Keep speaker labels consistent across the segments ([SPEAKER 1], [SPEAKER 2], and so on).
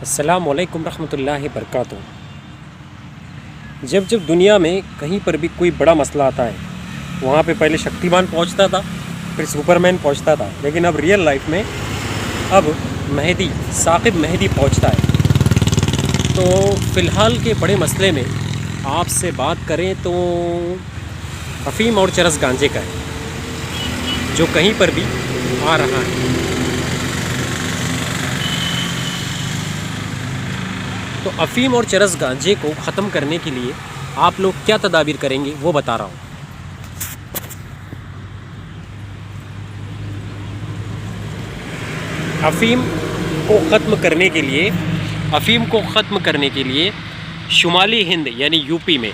[SPEAKER 1] अस्सलामुअलैकुम रहमतुल्लाहि बरकातुहू। जब जब दुनिया में कहीं पर भी कोई बड़ा मसला आता है, वहाँ पे पहले शक्तिमान पहुँचता था, फिर सुपरमैन पहुँचता था, लेकिन अब रियल लाइफ में अब मेहदी साकिब मेहदी पहुँचता है। तो फ़िलहाल के बड़े मसले में आपसे बात करें तो अफ़ीम और चरस गांजे का है, जो कहीं पर भी आ रहा है। तो अफ़ीम और चरस गांजे को ख़त्म करने के लिए आप लोग क्या तदाबीर करेंगे वो बता रहा हूँ। अफ़ीम को ख़त्म करने के लिए शुमाली हिंद यानी यूपी में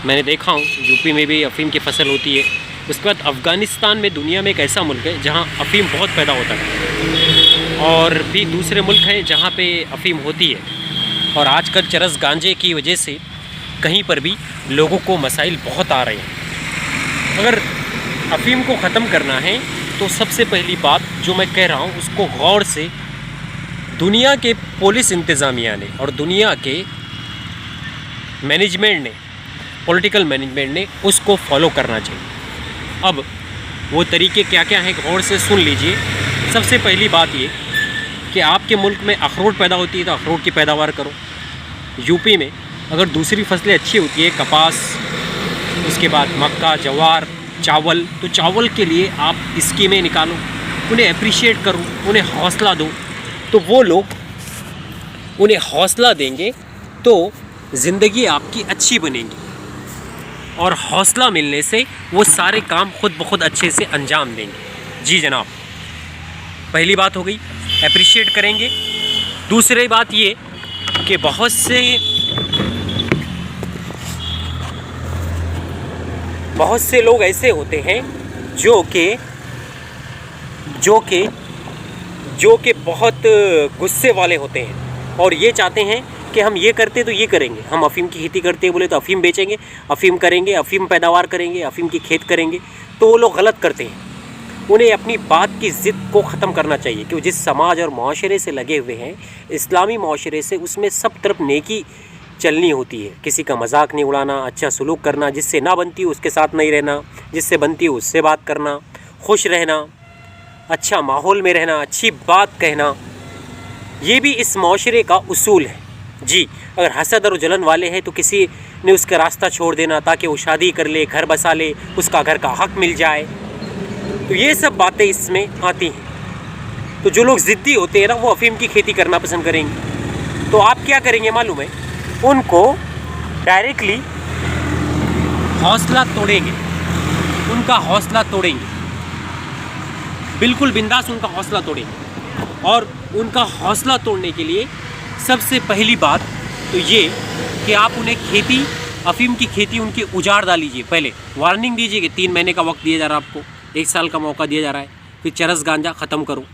[SPEAKER 1] मैंने देखा हूँ, यूपी में भी अफ़ीम की फसल होती है। उसके बाद अफ़गानिस्तान में दुनिया में एक ऐसा मुल्क है जहाँ अफ़ीम बहुत पैदा होता है, और भी दूसरे मुल्क हैं जहाँ पे अफ़ीम होती है। और आजकल चरस गांजे की वजह से कहीं पर भी लोगों को मसाइल बहुत आ रहे हैं। अगर अफ़ीम को ख़त्म करना है तो सबसे पहली बात जो मैं कह रहा हूँ उसको गौर से दुनिया के पुलिस इंतज़ामिया ने और दुनिया के मैनेजमेंट ने, पॉलिटिकल मैनेजमेंट ने उसको फॉलो करना चाहिए। अब वो तरीके क्या क्या हैं गौर से सुन लीजिए। सबसे पहली बात ये कि आपके मुल्क में अखरोट पैदा होती है तो अखरोट की पैदावार करो। यूपी में अगर दूसरी फसलें अच्छी होती है, कपास, उसके बाद मक्का, जवार, चावल, तो चावल के लिए आप स्कीमें निकालो, उन्हें अप्रिशिएट करो, उन्हें हौसला दो। तो वो लोग उन्हें हौसला देंगे तो ज़िंदगी आपकी अच्छी बनेगी, और हौसला मिलने से वो सारे काम खुद ब खुद अच्छे से अंजाम देंगे। जी जनाब, पहली बात हो गई, अप्रिशिएट करेंगे। दूसरी बात ये कि बहुत से लोग ऐसे होते हैं जो कि बहुत गुस्से वाले होते हैं और ये चाहते हैं कि हम ये करते तो ये करेंगे, हम अफ़ीम की खेती करते बोले तो अफ़ीम बेचेंगे, अफ़ीम करेंगे, अफ़ीम पैदावार करेंगे, अफ़ीम की खेत करेंगे। तो वो लोग गलत करते हैं। उन्हें अपनी बात की ज़िद को ख़त्म करना चाहिए कि जिस समाज और माशरे से लगे हुए हैं, इस्लामी माशरे से, उसमें सब तरफ नेकी चलनी होती है। किसी का मजाक नहीं उड़ाना, अच्छा सलूक करना, जिससे ना बनती हो उसके साथ नहीं रहना, जिससे बनती हो उससे बात करना, खुश रहना, अच्छा माहौल में रहना, अच्छी बात कहना, ये भी इस माशरे का उसूल है। जी, अगर हसद और जलन वाले हैं तो किसी ने उसका रास्ता छोड़ देना ताकि वो शादी कर ले, घर बसा ले, उसका घर का हक़ मिल जाए। तो ये सब बातें इसमें आती हैं। तो जो लोग ज़िद्दी होते हैं ना, वो अफ़ीम की खेती करना पसंद करेंगे। तो आप क्या करेंगे मालूम है? उनको डायरेक्टली हौसला तोड़ेंगे, उनका हौसला तोड़ेंगे, बिल्कुल बिंदास उनका हौसला तोड़ेंगे। और उनका हौसला तोड़ने के लिए सबसे पहली बात तो ये कि आप उन्हें अफ़ीम की खेती उनकी उजाड़ डालीजिए। पहले वार्निंग दीजिए कि 3 महीने का वक्त दिया जा रहा है आपको, 1 साल का मौका दिया जा रहा है। फिर चरस गांजा ख़त्म करो।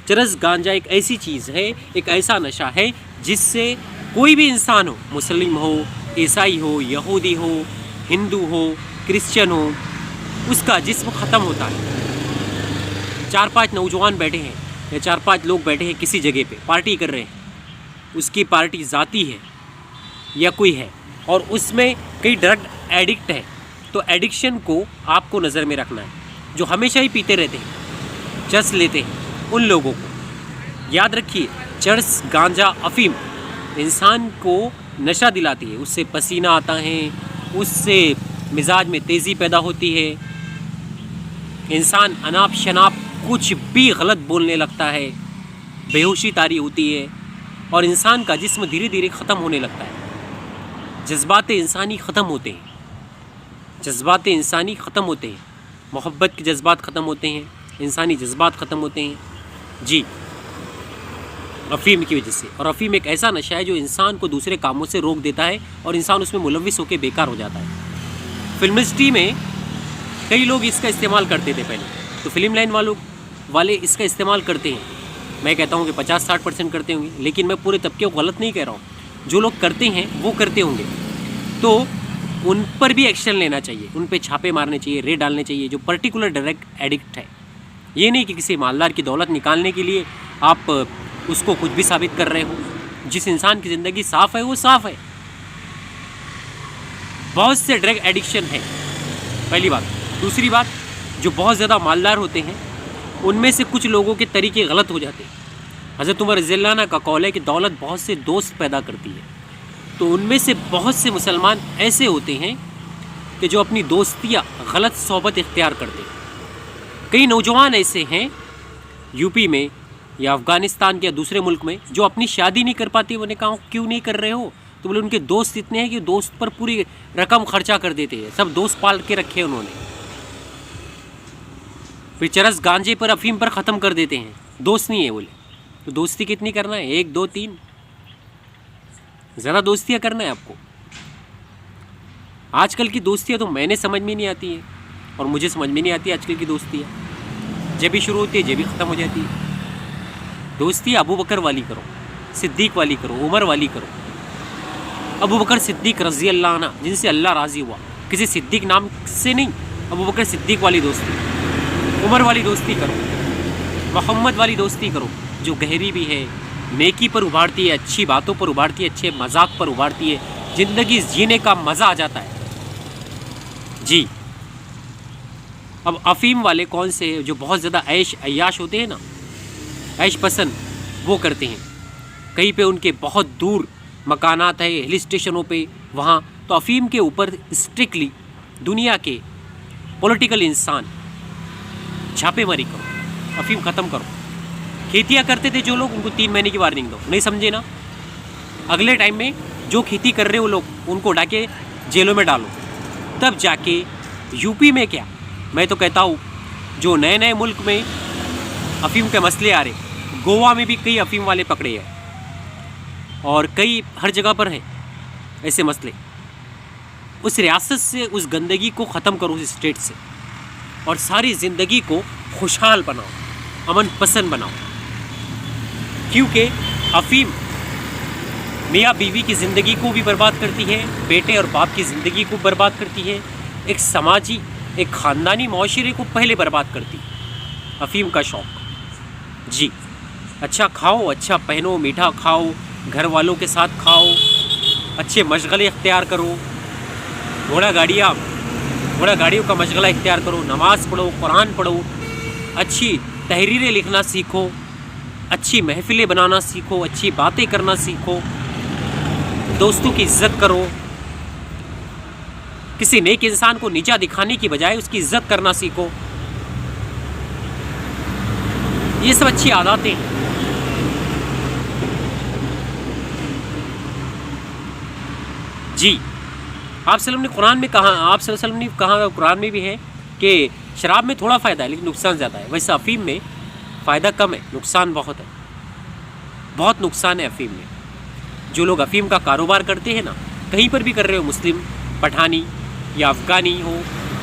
[SPEAKER 1] चरस गांजा एक ऐसी चीज़ है, एक ऐसा नशा है जिससे कोई भी इंसान हो, मुस्लिम हो, ईसाई हो, यहूदी हो, हिंदू हो, क्रिश्चियन हो, उसका जिस्म ख़त्म होता है। 4-5 नौजवान बैठे हैं या 4-5 लोग बैठे हैं किसी जगह पे पार्टी कर रहे हैं, उसकी पार्टी ज़ाती है या कोई है, और उसमें कई ड्रग एडिक्ट है, तो एडिक्शन को आपको नज़र में रखना है। जो हमेशा ही पीते रहते हैं, चरस लेते हैं, उन लोगों को याद रखिए, चरस, गांजा, अफ़ीम इंसान को नशा दिलाती है। उससे पसीना आता है, उससे मिजाज में तेज़ी पैदा होती है, इंसान अनाप शनाप कुछ भी गलत बोलने लगता है, बेहोशी तारी होती है, और इंसान का जिस्म धीरे धीरे ख़त्म होने लगता है। जज्बात इंसानी ख़त्म होते हैं, जज्बात इंसानी ख़त्म होते हैं, मोहब्बत के जज्बात ख़त्म होते हैं, इंसानी जज्बात ख़त्म होते हैं। जी, अफ़ीम की वजह से। और अफ़ीम एक ऐसा नशा है जो इंसान को दूसरे कामों से रोक देता है और इंसान उसमें मुलविस होकर बेकार हो जाता है। फिल्म इंडस्ट्री में कई लोग इसका इस्तेमाल करते थे पहले, तो फिल्म लाइन वाले इसका इस्तेमाल करते हैं। मैं कहता हूँ कि 50-60% करते होंगे, लेकिन मैं पूरे तबके को गलत नहीं कह रहा हूँ। जो लोग करते हैं वो करते होंगे, तो उन पर भी एक्शन लेना चाहिए, उन पे छापे मारने चाहिए, रेड डालने चाहिए जो पर्टिकुलर डायरेक्ट एडिक्ट है। ये नहीं कि किसी मालदार की दौलत निकालने के लिए आप उसको कुछ भी साबित कर रहे हो। जिस इंसान की ज़िंदगी साफ़ है वो साफ़ है। बहुत से ड्रग एडिक्शन है, पहली बात। दूसरी बात, जो बहुत ज़्यादा मालदार होते हैं उनमें से कुछ लोगों के तरीके गलत हो जाते हैं। हज़रत उमर रज़ियल्लाहु अन्हु का कौल है कि दौलत बहुत से दोस्त पैदा करती है। तो उनमें से बहुत से मुसलमान ऐसे होते हैं कि जो अपनी दोस्तियाँ गलत सोहबत इख्तियार करते हैं। कई नौजवान ऐसे हैं यूपी में या अफ़गानिस्तान के या दूसरे मुल्क में जो अपनी शादी नहीं कर पाते। उन्हें कहा क्यों नहीं कर रहे हो? तो बोले उनके दोस्त इतने हैं कि दोस्त पर पूरी रकम खर्चा कर देते हैं, सब दोस्त पाल के रखे उन्होंने। फिर चरस गांजे पर अफीम पर ख़त्म कर देते हैं, दोस्त नहीं है बोले। तो दोस्ती कितनी करना है? 1 2 3 ज़्यादा दोस्तियाँ करना है आपको। आजकल की दोस्तियाँ तो मैंने समझ में नहीं आती है और मुझे समझ में नहीं आती आजकल की दोस्तियाँ। जब भी शुरू होती है जब भी ख़त्म हो जाती है। दोस्ती अबू बकर वाली करो, सिद्दीक वाली करो, उमर वाली करो। अबू बकर सिद्दीक रज़ी अल्लाह अन्हु, जिनसे अल्लाह राज़ी हुआ, किसी सिद्दीक नाम से नहीं। अबू बकर सिद्दीक वाली दोस्ती, उमर वाली दोस्ती करो, मोहम्मद वाली दोस्ती करो, जो गहरी भी है, नेकी पर उभारती है, अच्छी बातों पर उभारती है, अच्छे मजाक पर उभारती है, ज़िंदगी जीने का मज़ा आ जाता है जी। अब अफ़ीम वाले कौन से जो बहुत ज़्यादा ऐश अय्याश होते हैं ना, ऐश पसंद, वो करते हैं। कहीं पे उनके बहुत दूर मकानात है, हिल स्टेशनों पे, वहाँ तो अफ़ीम के ऊपर स्ट्रिक्टली दुनिया के पॉलिटिकल इंसान छापेमारी करो, अफ़ीम ख़त्म करो। खेतियाँ करते थे जो लोग, उनको 3 महीने की वार्निंग दो, नहीं समझे ना? अगले टाइम में जो खेती कर रहे हो लोग, उनको उठा के जेलों में डालो, तब जाके यूपी में क्या, मैं तो कहता हूँ जो नए नए मुल्क में अफ़ीम के मसले आ रहे, गोवा में भी कई अफ़ीम वाले पकड़े हैं और कई हर जगह पर हैं ऐसे मसले। उस रियासत से उस गंदगी को ख़त्म करो, उस स्टेट से, और सारी ज़िंदगी को खुशहाल बनाओ, अमन पसंद बनाओ। क्योंकि अफ़ीम मियाँ बीवी की ज़िंदगी को भी बर्बाद करती है, बेटे और बाप की ज़िंदगी को बर्बाद करती है, एक समाजी, एक ख़ानदानी माशरे को पहले बर्बाद करती है अफ़ीम का शौक़ जी। अच्छा खाओ, अच्छा पहनो, मीठा खाओ, घर वालों के साथ खाओ, अच्छे मशगले इख्तियार करो, घोड़ा गाड़ियों का मशगला इख्तियार करो, नमाज़ पढ़ो, कुरान पढ़ो, अच्छी तहरीरें लिखना सीखो, अच्छी महफ़िलें बनाना सीखो, अच्छी बातें करना सीखो, दोस्तों की इज़्ज़त करो, किसी नेक इंसान को नीचा दिखाने की बजाय उसकी इज़्ज़त करना सीखो। ये सब अच्छी आदतें हैं। जी, आप सल्लल्लाहु ने कुरान में कहा, आप सल्लल्लाहु ने कहा, कुरान में भी है कि शराब में थोड़ा फ़ायदा है लेकिन नुकसान ज़्यादा है। वैसे अफ़ीम में फ़ायदा कम है, नुकसान बहुत है, बहुत नुकसान है अफ़ीम में। जो लोग अफ़ीम का कारोबार करते हैं ना, कहीं पर भी कर रहे हो, मुस्लिम, पठानी या अफ़गानी हो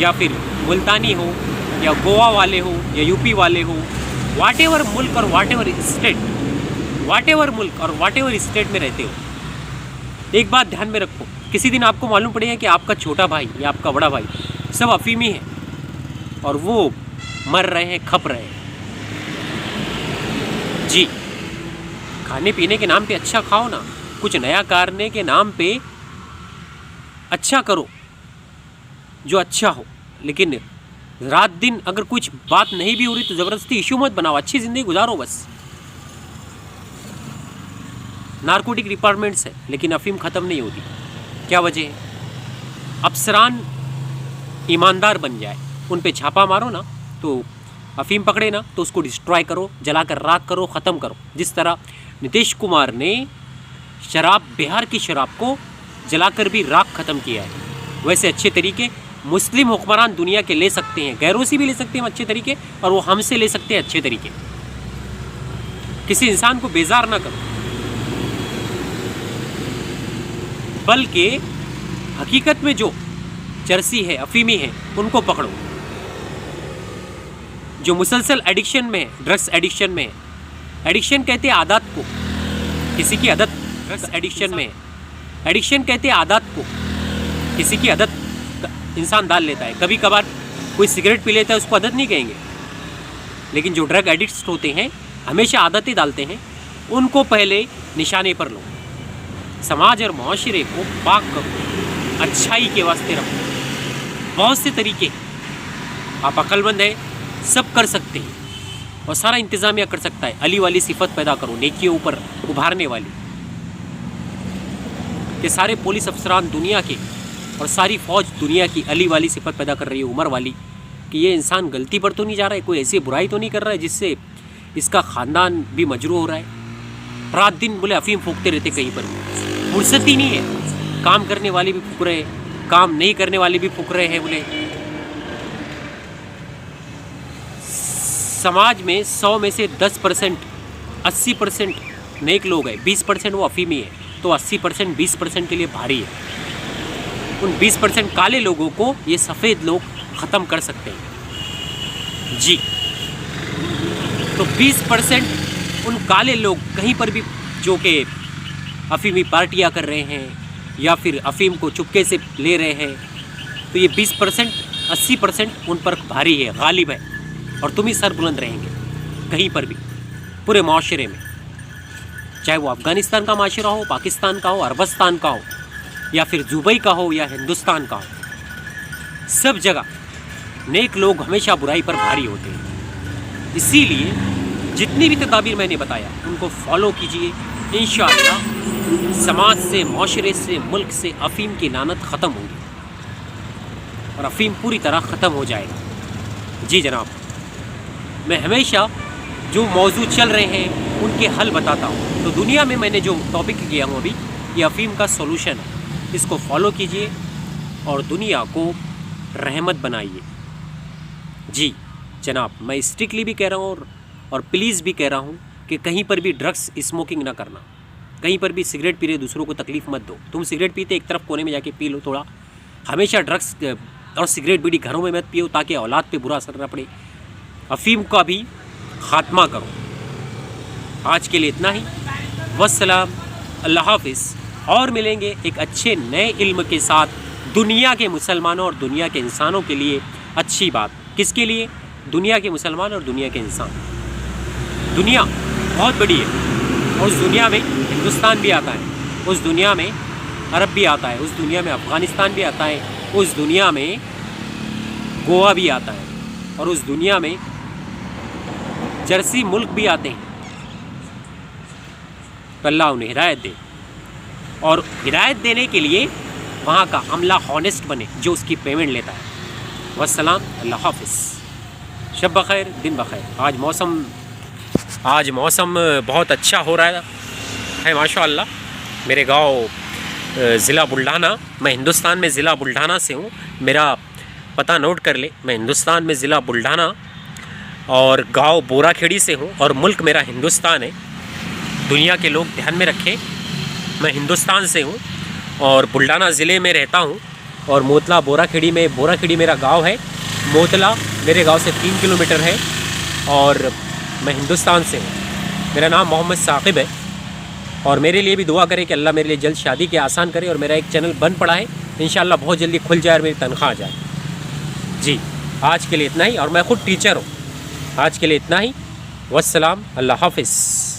[SPEAKER 1] या फिर मुल्तानी हो या गोवा वाले हो या यूपी वाले हो, वाटेवर मुल्क और वाटेवर स्टेट में रहते हो, एक बात ध्यान में रखो, किसी दिन आपको मालूम पड़ेगा कि आपका छोटा भाई या आपका बड़ा भाई सब अफ़ीमी है और वो मर रहे हैं, खप रहे हैं जी। खाने पीने के नाम पे अच्छा खाओ ना, कुछ नया करने के नाम पे अच्छा करो जो अच्छा हो, लेकिन रात दिन अगर कुछ बात नहीं भी हो रही तो ज़बरदस्ती इशू मत बनाओ, अच्छी ज़िंदगी गुजारो बस। नारकोटिक डिपार्टमेंट्स है लेकिन अफ़ीम ख़त्म नहीं होती, क्या वजह है? अफसरान ईमानदार बन जाए, उन पे छापा मारो ना, तो अफ़ीम पकड़े ना तो उसको डिस्ट्रॉय करो, जलाकर राख करो, ख़त्म करो। जिस तरह नीतीश कुमार ने शराब, बिहार की शराब को जलाकर भी राख ख़त्म किया है, वैसे अच्छे तरीके मुस्लिम हुक्मरान दुनिया के ले सकते हैं, गैरों से भी ले सकते हैं अच्छे तरीके, और वो हमसे ले सकते हैं अच्छे तरीके। किसी इंसान को बेजार ना करो, बल्कि हकीकत में जो चरसी है, अफ़ीमी है, उनको पकड़ो। जो मुसलसल एडिक्शन में है, ड्रग्स एडिक्शन में है, एडिक्शन कहते हैं आदत को, किसी की आदत ड्रग्स एडिक्शन में है, एडिक्शन कहते हैं आदत को, किसी की आदत इंसान डाल लेता है। कभी कभार कोई सिगरेट पी लेता है, उसको आदत नहीं कहेंगे, लेकिन जो ड्रग एडिक्ट्स होते हैं हमेशा आदतें डालते हैं, उनको पहले निशाने पर लो। समाज और माशरे को पाक करो, अच्छाई के वास्ते रखो। बहुत से तरीके, आप अक्लमंद है, सब कर सकते हैं और सारा इंतज़ामिया कर सकता है। अली वाली सिफत पैदा करो, नेकियों ऊपर उभारने वाली, कि सारे पुलिस अफसरान दुनिया के और सारी फ़ौज दुनिया की अली वाली सिफत पैदा कर रही है, उमर वाली, कि ये इंसान गलती पर तो नहीं जा रहा है, कोई ऐसी बुराई तो नहीं कर रहा है जिससे इसका ख़ानदान भी मजरूह हो रहा है। रात दिन बोले अफीम फूकते रहते, कहीं पर फुर्सत ही नहीं है। काम करने वाले भी फूक रहे हैं, काम नहीं करने वाले भी फूक रहे हैं। बोले समाज में 100 में से 10%, 80% नेक लोग हैं, 20% वो अफीमी है, तो 80% 20% के लिए भारी है। उन 20% काले लोगों को ये सफ़ेद लोग ख़त्म कर सकते हैं जी। तो 20% उन काले लोग कहीं पर भी जो कि अफीमी पार्टियां कर रहे हैं या फिर अफीम को चुपके से ले रहे हैं, तो ये 20%, 80% उन पर भारी है, गालिब है, और तुम ही सर बुलंद रहेंगे कहीं पर भी पूरे माशरे में, चाहे वो अफ़गानिस्तान का माशरा हो, पाकिस्तान का हो, अरबस्तान का हो, या फिर दुबई का हो या हिंदुस्तान का हो। सब जगह नेक लोग हमेशा बुराई पर भारी होते हैं। इसीलिए जितनी भी तदाबीर मैंने बताया उनको फॉलो कीजिए। इंशाअल्लाह समाज से, माशरे से, मुल्क से अफीम की लानत ख़त्म होगी और अफीम पूरी तरह ख़त्म हो जाएगा। जी जनाब, मैं हमेशा जो मौजू चल रहे हैं उनके हल बताता हूँ। तो दुनिया में मैंने जो टॉपिक किया हूँ अभी, ये अफीम का सोल्यूशन है। इसको फॉलो कीजिए और दुनिया को रहमत बनाइए। जी जनाब, मैं स्ट्रिक्टली भी कह रहा हूँ और प्लीज़ भी कह रहा हूँ कि कहीं पर भी ड्रग्स स्मोकिंग ना करना, कहीं पर भी सिगरेट पी रहे दूसरों को तकलीफ़ मत दो। तुम सिगरेट पीते एक तरफ कोने में जाके पी लो थोड़ा। हमेशा ड्रग्स और सिगरेट बीड़ी घरों में मत पियो ताकि औलाद पे बुरा असर न पड़े। अफीम का भी ख़ात्मा करो। आज के लिए इतना ही। वस्सलाम, अल्लाह हाफिज़। और मिलेंगे एक अच्छे नए इल्म के साथ, दुनिया के मुसलमानों और दुनिया के इंसानों के लिए अच्छी बात। किसके लिए? दुनिया के मुसलमान और दुनिया के इंसान। दुनिया बहुत बड़ी है और उस दुनिया में हिंदुस्तान भी आता है, उस दुनिया में अरब भी आता है, उस दुनिया में अफ़गानिस्तान भी आता है, उस दुनिया में गोवा भी आता है और उस दुनिया में जर्सी मुल्क भी आते हैं। तो अल्लाह उन्हें हिदायत दे और हिदायत देने के लिए वहाँ का अमला हॉनेस्ट बने जो उसकी पेमेंट लेता है। वस्सलाम, अल्लाह हाफिज़। शब बखैर, दिन बखैर। आज मौसम बहुत अच्छा हो रहा है माशाअल्लाह। मेरे गांव ज़िला बुल्ढाना, मैं हिंदुस्तान में ज़िला बुल्ढाना से हूँ। मेरा पता नोट कर ले, मैं हिंदुस्तान में ज़िला बुल्ढाना और गांव बोराखेड़ी से हूँ और मुल्क मेरा हिंदुस्तान है। दुनिया के लोग ध्यान में रखें, मैं हिंदुस्तान से हूँ और बुल्ढाना ज़िले में रहता हूँ और मोतला बोराखेड़ी में, बोराखेड़ी मेरा गांव है, मोतला मेरे गांव से 3 किलोमीटर है और मैं हिंदुस्तान से हूँ। मेरा नाम मोहम्मद साकिब है और मेरे लिए भी दुआ करें कि अल्लाह मेरे लिए जल्द शादी के आसान करे और मेरा एक चैनल बंद पड़ा है, इंशाअल्लाह बहुत जल्दी खुल जाए और मेरी तनख्वाह आ जाए। जी, आज के लिए इतना ही और मैं ख़ुद टीचर हूँ। आज के लिए इतना ही। वस्सलाम, अल्लाह हाफिज़।